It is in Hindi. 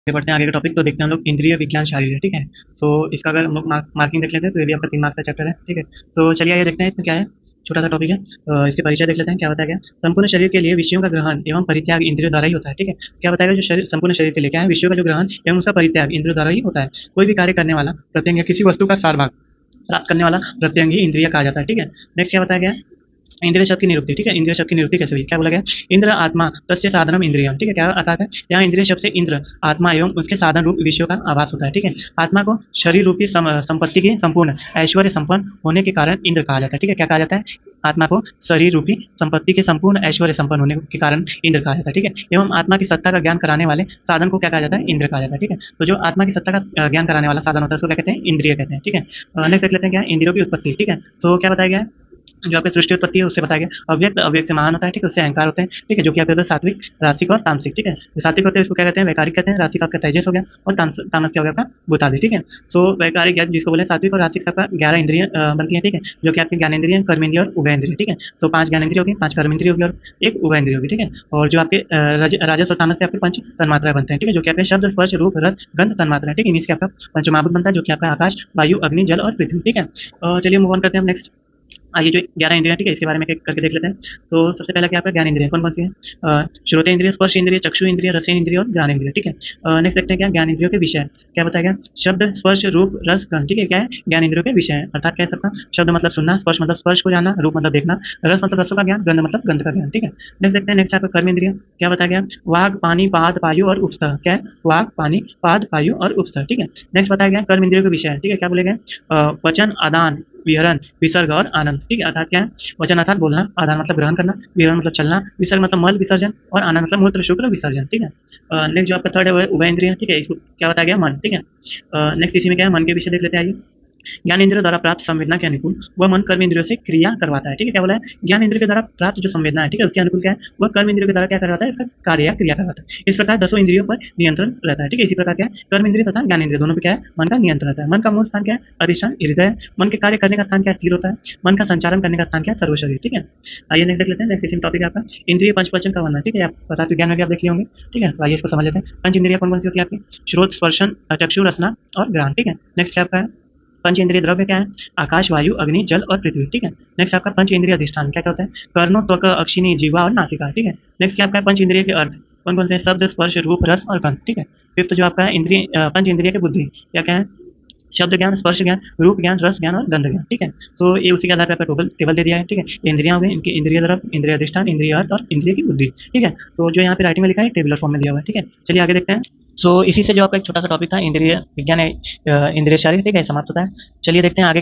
आगे बढ़ते हैं आगे का टॉपिक। तो देखते हैं हम लोग इंद्रिय विज्ञान शारीर है, ठीक है। तो इसका अगर हम लोग मार्किंग देख लेते हैं तो ये भी आपका 3 मार्क्स का चैप्टर है, ठीक है। तो चलिए आगे देखते हैं इसमें क्या है। छोटा सा टॉपिक है, इसके परिचय देख लेते हैं क्या बताया गया। संपूर्ण शरीर के लिए विषयों का ग्रहण एवं परित्याग इंद्रियों द्वारा ही होता है, ठीक है। क्या बताया गया, जो शरीर संपूर्ण शरीर के लिए क्या है, विषयों का जो ग्रहण एवं उसका परित्याग इंद्रियों द्वारा ही होता है। कोई भी कार्य करने वाला प्रत्यंग या किसी वस्तु का सार भाग प्राप्त करने वाला प्रत्यंग ही इंद्रिय कहा जाता है, ठीक है। नेक्स्ट क्या बताया गया, इंद्रिय शब्द की निरुक्ति, ठीक है। इंद्रिय शब्द की निरुक्ति कैसे हुई, क्या बोला गया, इंद्र आत्मा तस्य साधनम इंद्रियम, ठीक है। क्या अर्थात है, यहाँ इंद्रिय शब्द से इंद्र आत्मा एवं उसके साधन रूप विषयों का आभास होता है, ठीक है। आत्मा को शरीर रूपी संपत्ति के संपूर्ण ऐश्वर्य संपन्न होने के कारण इंद्र कहा जाता है, ठीक है। क्या कहा जाता है, आत्मा को शरीर रूपी संपत्ति के संपूर्ण ऐश्वर्य संपन्न होने के कारण इंद्र कहा जाता है, ठीक है। एवं आत्मा की सत्ता का ज्ञान कराने वाले साधन को क्या कहा जाता है, इंद्र कहा जाता है, ठीक है। तो जो आत्मा की सत्ता का ज्ञान कराने वाला साधन होता है उसको क्या कहते हैं, इंद्रिय कहते हैं, ठीक है। नेक्स्ट देख लेते हैं क्या, इंद्रियों की उत्पत्ति, ठीक है। तो क्या बताया गया है, जो आपकी सृष्टि उत्पत्ति है उससे बताया गया। अव्यक्त अव्यक्त से महान होता है, ठीक है। उससे अहंकार होते हैं, ठीक है, जो कि आपके होता है सात्विक, रासिक और तामसिक, ठीक है। जो सात्विक होते हैं इसको क्या कहते हैं, वैकारिक कहते हैं। रासिक आपका तेजस हो गया और तामस क्या हो गया आपका भूतादि, ठीक है। सो वैकारिक या जिसको बोले सात्विक और रासिक सबका 11 इंद्रिय बनती है, ठीक है, जो कि आपके ज्ञानेंद्रिय, कर्मेंद्रिय और उभयेंद्रिय, ठीक है। तो 5 ज्ञानेंद्रिय होगी, 5 कर्मेंद्रिय होगी और 1 उभयेंद्रिय होगी, ठीक है। और जो आपके राजस और तामस से आपके 5 तन्मात्राएं बनते हैं, ठीक है, जो कि आपके शब्द, स्पर्श, रूप, रस, गंध तन्मात्रा, ठीक है। इन्हीं से आपका पंचमहाभूत बनता है, जो कि आपका आकाश, वायु, अग्नि, जल और पृथ्वी, ठीक है। चलिए मूव ऑन करते हैं हम नेक्स्ट। आइए जो 11 इंद्रियां, ठीक है, इसके बारे में एक करके देख लेते हैं। तो सबसे पहला क्या आपका ज्ञान इंद्रिय कौन कौन सी है, श्रोते इंद्रिय, स्पर्श इंद्रिय, चक्षु इंद्रिय, रसन इंद्रिय और ज्ञान इंद्रिय, ठीक है। नेक्स्ट देखते हैं क्या ज्ञान इंद्रियों के विषय, क्या बताया गया, शब्द, स्पर्श, रूप, रस, गंध, ठीक है। क्या है, ज्ञान इंद्रियों के विषय है, अर्थात क्या है सबका, शब्द मतलब सुनना, स्पर्श मतलब स्पर्श को जानना, रूप मतलब देखना, रस मतलब रसों का ज्ञान, गंध मतलब गंध का ज्ञान, ठीक है। नेक्स्ट देखते हैं नेक्स्ट आपका कर्म इंद्रिय, क्या बताया गया, वाग, पानी, पाद, वायु और उपस्थ, क्या है, वाग, पानी, पाद, वायु और उपस्थ, ठीक है। नेक्स्ट बताया गया कर्म इंद्रियों के विषय, ठीक है। क्या बोले गए, वचन, आदान, विहरण, विसर्ग और आनंद, ठीक है। अर्थात क्या है, वचन अर्थात बोलना, आदान मतलब ग्रहण करना, विहरण मतलब चलना, विसर्ग मतलब मल विसर्जन और आनंद मतलब मूत्र शुक्र विसर्जन, ठीक है। नेक्स्ट जो आपका थर्ड है वो है उभय इंद्रिय, ठीक है। इसको क्या बताया गया, मन, ठीक है। नेक्स्ट इसी में क्या है, मन के विषय देख लेते हैं आइए। ज्ञान इंद्रियों द्वारा प्राप्त संवेदना के अनुकूल वह मन कर्म इंद्रियों से क्रिया करवाता है, ठीक है। क्या बोला है, ज्ञान इंद्रिय के द्वारा प्राप्त जो संवेदना है, ठीक है, उसके अनुकूल क्या है, वह कर्म इंद्रियों के द्वारा क्या करवाता है, इसका कार्य या क्रिया करवाता है। इस प्रकार 10 इंद्रियों पर नियंत्रण रहता है, ठीक है। इसी प्रकार क्या है, कर्म इंद्रिय तथा ज्ञान इंद्रिय दोनों पे क्या है, मन का नियंत्रण रहता है। मन का मूल स्थान क्या है, अधिष्ठान हृदय। मन के कार्य करने का स्थान क्या है, सिर होता है। मन का संचालन करने का स्थान क्या है, सर्व शरीर, ठीक है। आइए नेक्स्ट देख लेते हैं। नेक्स्ट टॉपिक आपका इंद्रिय पंचवचन का वर्णन, ठीक है। आप पदार्थ विज्ञान में भी आप देख लिए होंगे, ठीक है। तो आइए इसको समझ लेते हैं। पंच इंद्रिय कौन कौन सी होती है आपकी, श्रोत, स्पर्शन, चक्षु, रसना और घ्राण, ठीक है। नेक्स्ट क्या आपका है, पंच इंद्रिय द्रव्य क्या है, आकाश, वायु, अग्नि, जल और पृथ्वी, ठीक है। नेक्स्ट आपका पंच इंद्रिय अधिष्ठान क्या क्या होता है, कर्णों, त्वक, अक्षिणी, जीवा और नासिका, ठीक है। नेक्स्ट क्या आपका है, पंच इंद्रिय के अर्थ कौन कौन से हैं, शब्द, स्पर्श, रूप, रस और गंध, ठीक है। फिफ्थ जो आपका है इंद्रिय पंच इंद्रिय के बुद्धि क्या क्या है, शब्द ज्ञान, स्पर्श ज्ञान, रूप ज्ञान, रस ज्ञान और गंध ज्ञान, ठीक है। तो ये उसी के आधार पर आपका टेबल दे दिया है, ठीक है। ये इंद्रियां हो गई, इनकी इंद्रिय द्रव्य, इंद्रिय अधिष्ठान, इंद्रिय अर्थ और इंद्रिय की बुद्धि, ठीक है। तो जो यहाँ पे राइटिंग में लिखा है टेबुलर फॉर्म में दिया हुआ है, ठीक है। चलिए आगे देखते हैं। सो इसी से जो आपका एक छोटा सा टॉपिक था इंद्रिय विज्ञान इंद्रिय शारीर, ठीक है, समाप्त होता है। चलिए देखते हैं आगे